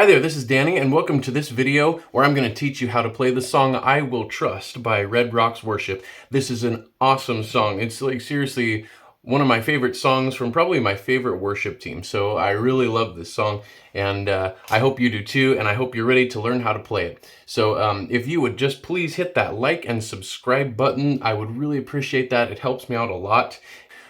Hi there, this is Danny, and welcome to this video where I'm going to teach you how to play the song I Will Trust by Red Rocks Worship. This is an awesome song. It's like seriously one of my favorite songs from probably my favorite worship team. So I really love this song, and I hope you do too, and I hope you're ready to learn how to play it. So if you would just please hit that like and subscribe button, I would really appreciate that. It helps me out a lot.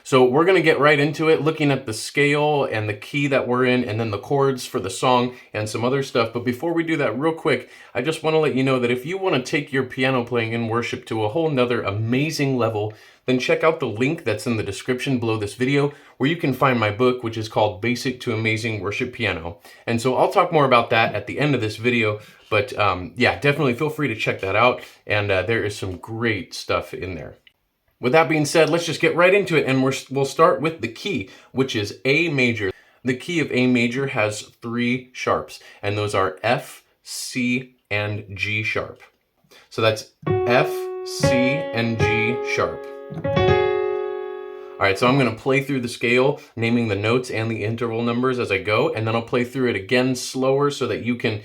So we're going to get right into it, looking at the scale and the key that we're in, and then the chords for the song and some other stuff. But before we do that real quick, I just want to let you know that if you want to take your piano playing in worship to a whole nother amazing level, then check out the link that's in the description below this video, where you can find my book, which is called Basic to Amazing Worship Piano. And so I'll talk more about that at the end of this video, but yeah, definitely feel free to check that out. And there is some great stuff in there. With that being said, let's just get right into it, and we'll start with the key, which is A major. The key of A major has 3 sharps, and those are F, C, and G sharp. So that's F, C, and G sharp. All right, so I'm going to play through the scale, naming the notes and the interval numbers as I go, and then I'll play through it again slower so that you can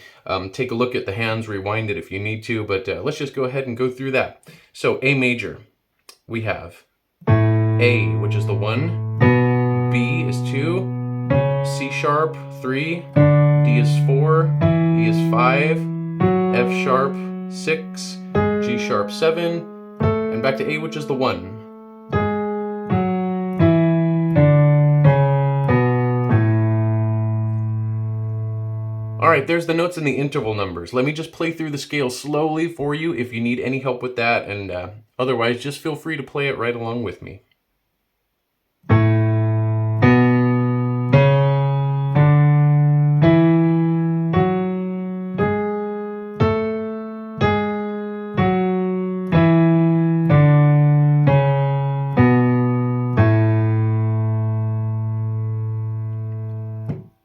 take a look at the hands, rewind it if you need to, but let's just go ahead and go through that. So A major. We have A, which is the 1, B is 2, C sharp 3, D is 4, E is 5, F sharp 6, G sharp 7, and back to A, which is the 1. Alright, there's the notes and the interval numbers. Let me just play through the scale slowly for you if you need any help with that, and otherwise just feel free to play it right along with me.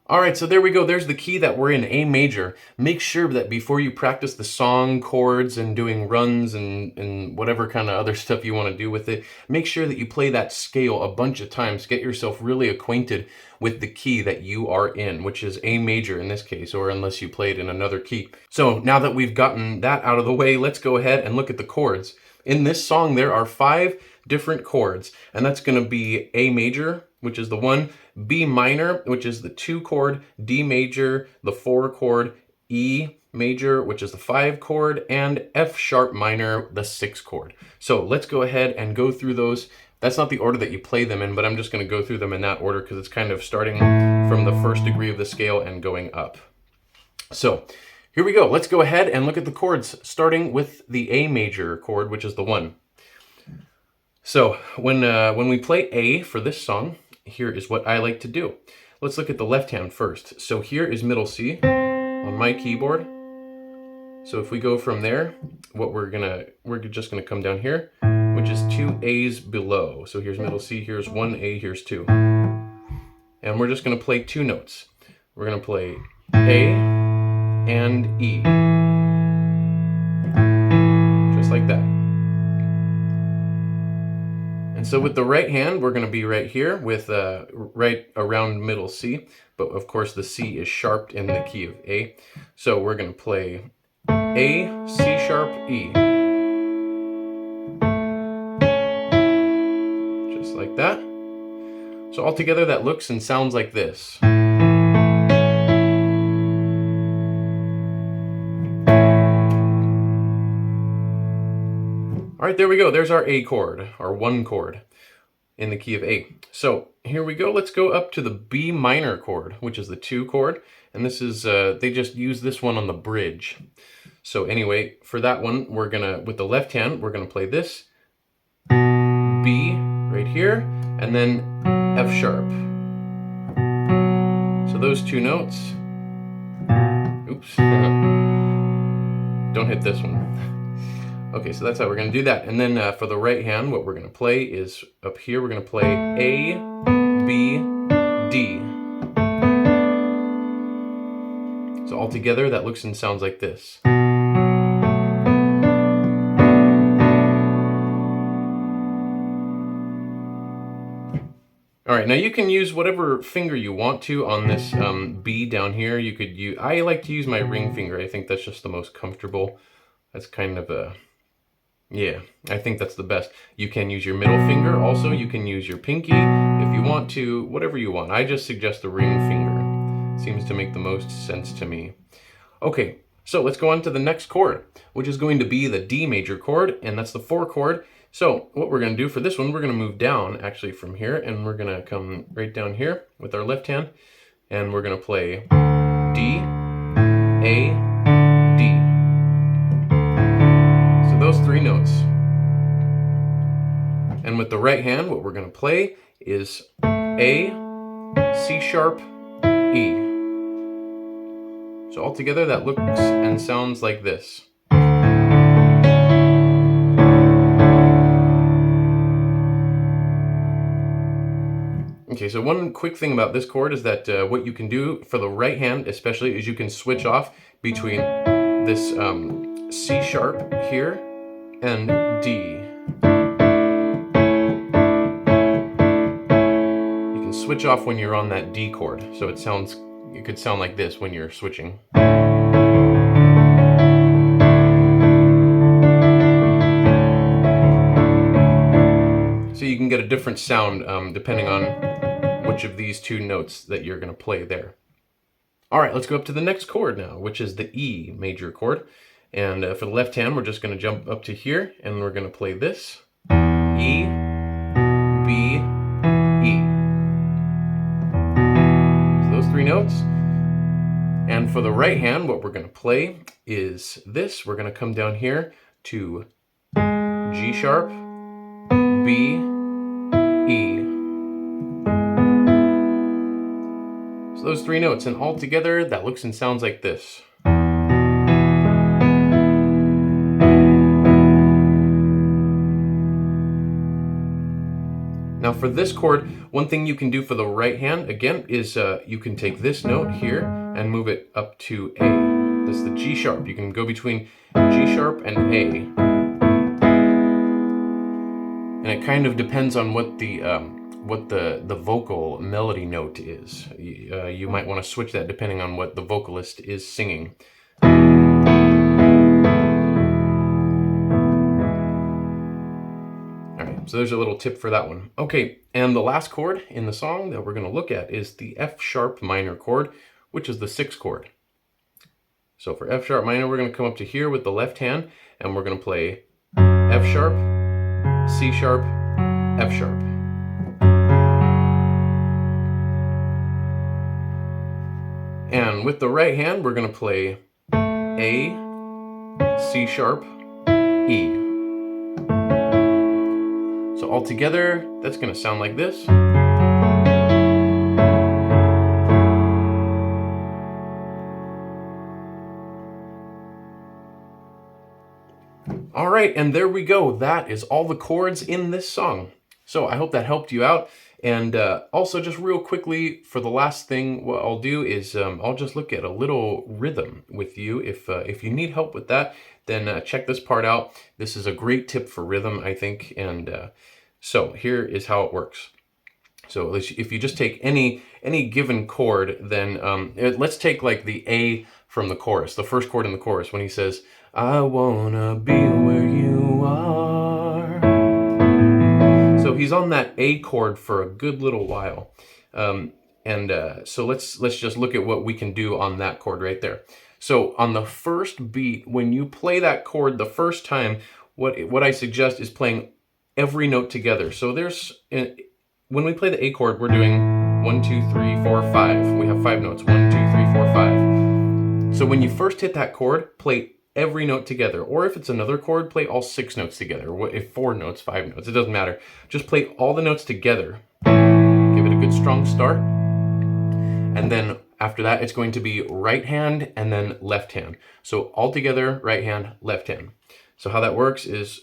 Alright, so there we go. There's the key that we're in, A major. Make sure that before you practice the song, chords, and doing runs and whatever kind of other stuff you want to do with it, make sure that you play that scale a bunch of times. Get yourself really acquainted with the key that you are in, which is A major in this case, or unless you play it in another key. So now that we've gotten that out of the way, let's go ahead and look at the chords. In this song, there are 5 different chords, and that's going to be A major, which is the 1, B minor, which is the 2 chord, D major, the 4 chord, E major, which is the 5 chord, and F sharp minor, the 6 chord. So let's go ahead and go through those. That's not the order that you play them in, but I'm just going to go through them in that order because it's kind of starting from the 1st degree of the scale and going up. So here we go. Let's go ahead and look at the chords, starting with the A major chord, which is the 1. So when we play A for this song, here is what I like to do. Let's look at the left hand first. So here is middle C on my keyboard. So if we go from there, we're just gonna come down here, which is 2 A's below. So here's middle C, here's 1 A, here's 2. And we're just gonna play 2 notes. We're gonna play A and E. Just like that. And so with the right hand, we're going to be right here with right around middle C, but of course the C is sharped in the key of A. So we're going to play A, C sharp, E. Just like that. So altogether that looks and sounds like this. All right, there we go. There's our A chord, our 1 chord in the key of A. So here we go. Let's go up to the B minor chord, which is the 2 chord. And this is, they just use this one on the bridge. So anyway, for that one, we're gonna, with the left hand, we're gonna play this B right here, and then F sharp. So those 2 notes, oops, don't hit this one. Okay, so that's how we're going to do that. And then for the right hand, what we're going to play is up here, we're going to play A, B, D. So altogether, that looks and sounds like this. All right, now you can use whatever finger you want to on this B down here. You could use, I like to use my ring finger. I think that's just the most comfortable. That's kind of a, yeah, I think that's the best. You can use your middle finger also. You can use your pinky if you want to, whatever you want. I just suggest the ring finger. Seems to make the most sense to me. Okay, so let's go on to the next chord, which is going to be the D major chord, and that's the 4 chord. So what we're going to do for this one, we're going to move down actually from here, and we're going to come right down here with our left hand, and we're going to play D, A, D. So those 3 notes. And with the right hand, what we're going to play is A, C sharp, E. So altogether that looks and sounds like this. Okay, so one quick thing about this chord is that what you can do for the right hand especially is you can switch off between this C sharp here and D. You can switch off when you're on that D chord, so it could sound like this when you're switching. So you can get a different sound depending on which of these 2 notes that you're going to play there. All right, let's go up to the next chord now, which is the E major chord. And for the left hand, we're just going to jump up to here, and we're going to play this. E, B, E. So those 3 notes. And for the right hand, what we're going to play is this. We're going to come down here to G sharp, B, E. So those 3 notes, and all together that looks and sounds like this. Now for this chord, one thing you can do for the right hand, again, is you can take this note here and move it up to A. This is the G sharp. You can go between G sharp and A. And it kind of depends on what the vocal melody note is. You might want to switch that depending on what the vocalist is singing. So there's a little tip for that one. Okay, and the last chord in the song that we're going to look at is the F sharp minor chord, which is the 6th chord. So for F sharp minor, we're going to come up to here with the left hand, and we're going to play F sharp, C sharp, F sharp. And with the right hand, we're going to play A, C sharp, E. So all together, that's going to sound like this. All right, and there we go. That is all the chords in this song. So I hope that helped you out. And also just real quickly, for the last thing, what I'll do is I'll just look at a little rhythm with you. If you need help with that, then check this part out. This is a great tip for rhythm, I think. And so here is how it works. So if you just take any given chord, then let's take like the A from the chorus, the first chord in the chorus, when he says, I wanna be where you are. So he's on that A chord for a good little while. So let's just look at what we can do on that chord right there. So on the first beat, when you play that chord the first time, what I suggest is playing every note together. So when we play the A chord, we're doing 1, 2, 3, 4, 5. We have 5 notes, 1, 2, 3, 4, 5. So when you first hit that chord, play every note together. Or if it's another chord, play all 6 notes together. If 4 notes, 5 notes, it doesn't matter. Just play all the notes together. Give it a good strong start. And then after that, it's going to be right hand and then left hand. So all together, right hand, left hand. So how that works is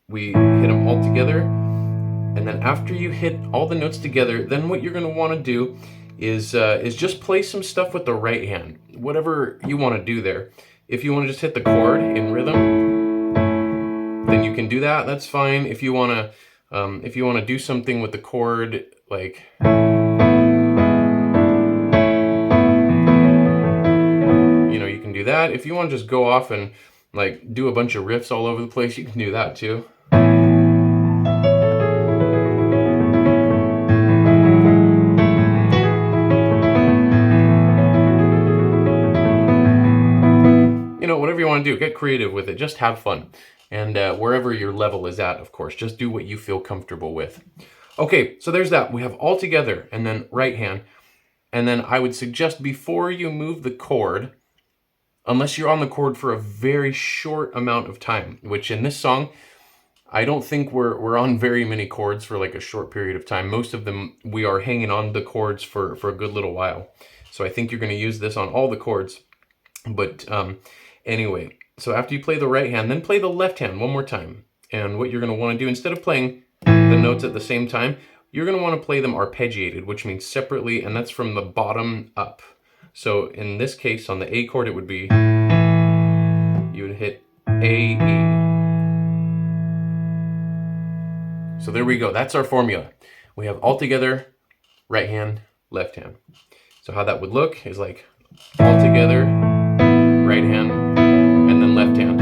we hit them all together. And then after you hit all the notes together, then what you're going to want to do is just play some stuff with the right hand. Whatever you want to do there. If you want to just hit the chord in rhythm, then you can do that. That's fine. If you want to do something with the chord like, you can do that. If you want to just go off and like do a bunch of riffs all over the place, you can do that too. Whatever you want to do, get creative with it, just have fun. And wherever your level is at, of course, just do what you feel comfortable with. Okay, so there's that. We have all together and then right hand. And then I would suggest before you move the chord, unless you're on the chord for a very short amount of time, which in this song, I don't think we're on very many chords for like a short period of time. Most of them, we are hanging on the chords for a good little while. So I think you're going to use this on all the chords. But anyway, so after you play the right hand, then play the left hand one more time. And what you're going to want to do, instead of playing the notes at the same time, you're going to want to play them arpeggiated, which means separately, and that's from the bottom up. So in this case, on the A chord, it would be, you would hit A, E. So there we go. That's our formula. We have all together, right hand, left hand. So how that would look is like all together, right hand, and then left hand.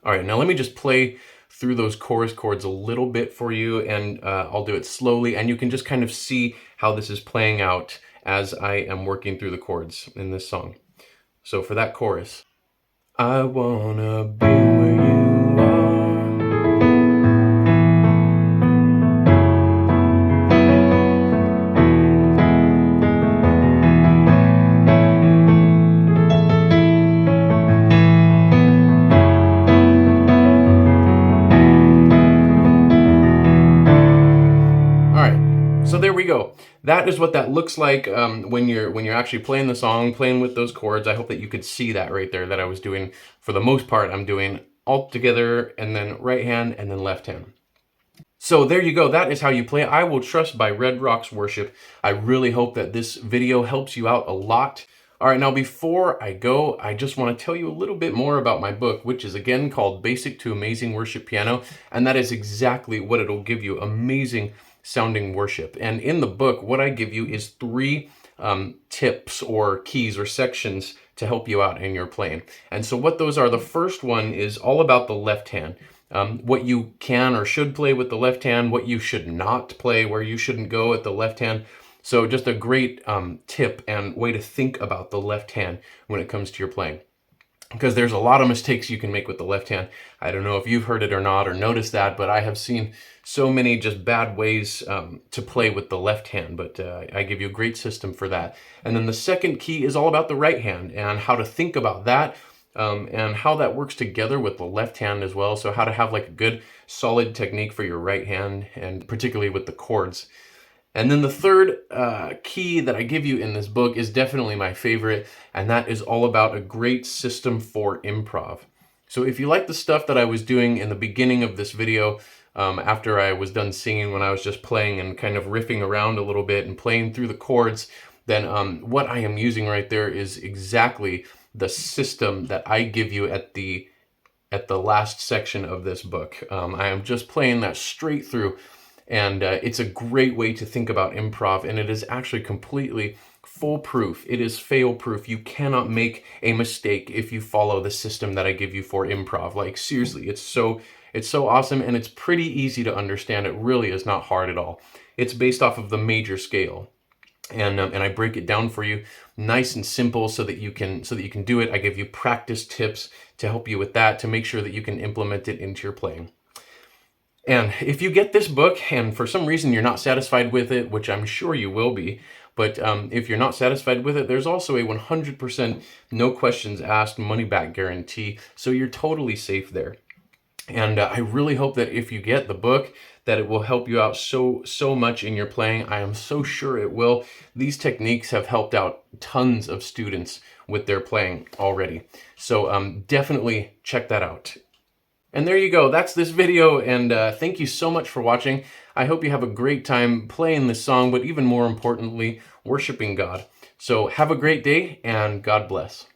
All right, now let me just play through those chorus chords a little bit for you, and I'll do it slowly, and you can just kind of see how this is playing out as I am working through the chords in this song. So for that chorus, I wanna be where you are. So there we go. That is what that looks like when you're actually playing the song, playing with those chords. I hope that you could see that right there, that I was doing, for the most part, I'm doing all together and then right hand and then left hand. So there you go. That is how you play I Will Trust by Red Rocks Worship. I really hope that this video helps you out a lot. All right, now before I go, I just want to tell you a little bit more about my book, which is again called Basic to Amazing Worship Piano. And that is exactly what it'll give you, amazing sounding worship. And in the book, what I give you is 3 tips or keys or sections to help you out in your playing. And so what those are, the first one is all about the left hand. What you can or should play with the left hand, what you should not play, where you shouldn't go at the left hand. So just a great tip and way to think about the left hand when it comes to your playing. Because there's a lot of mistakes you can make with the left hand. I don't know if you've heard it or not or noticed that, but I have seen so many just bad ways to play with the left hand, but I give you a great system for that. And then the second key is all about the right hand and how to think about that and how that works together with the left hand as well. So how to have like a good solid technique for your right hand, and particularly with the chords. And then the third key that I give you in this book is definitely my favorite, and that is all about a great system for improv. So if you like the stuff that I was doing in the beginning of this video, after I was done singing, when I was just playing and kind of riffing around a little bit and playing through the chords, then what I am using right there is exactly the system that I give you at the last section of this book. I am just playing that straight through. And it's a great way to think about improv, and it is actually completely foolproof. It is fail-proof. You cannot make a mistake if you follow the system that I give you for improv. Like seriously, it's so awesome, and it's pretty easy to understand. It really is not hard at all. It's based off of the major scale, and I break it down for you nice and simple so that you can do it. I give you practice tips to help you with that, to make sure that you can implement it into your playing. And if you get this book and for some reason you're not satisfied with it, which I'm sure you will be, but if you're not satisfied with it, there's also a 100% no questions asked money back guarantee. So you're totally safe there. And I really hope that if you get the book, that it will help you out so much in your playing. I am so sure it will. These techniques have helped out tons of students with their playing already. So definitely check that out. And there you go, that's this video, and thank you so much for watching. I hope you have a great time playing this song, but even more importantly, worshiping God. So have a great day, and God bless.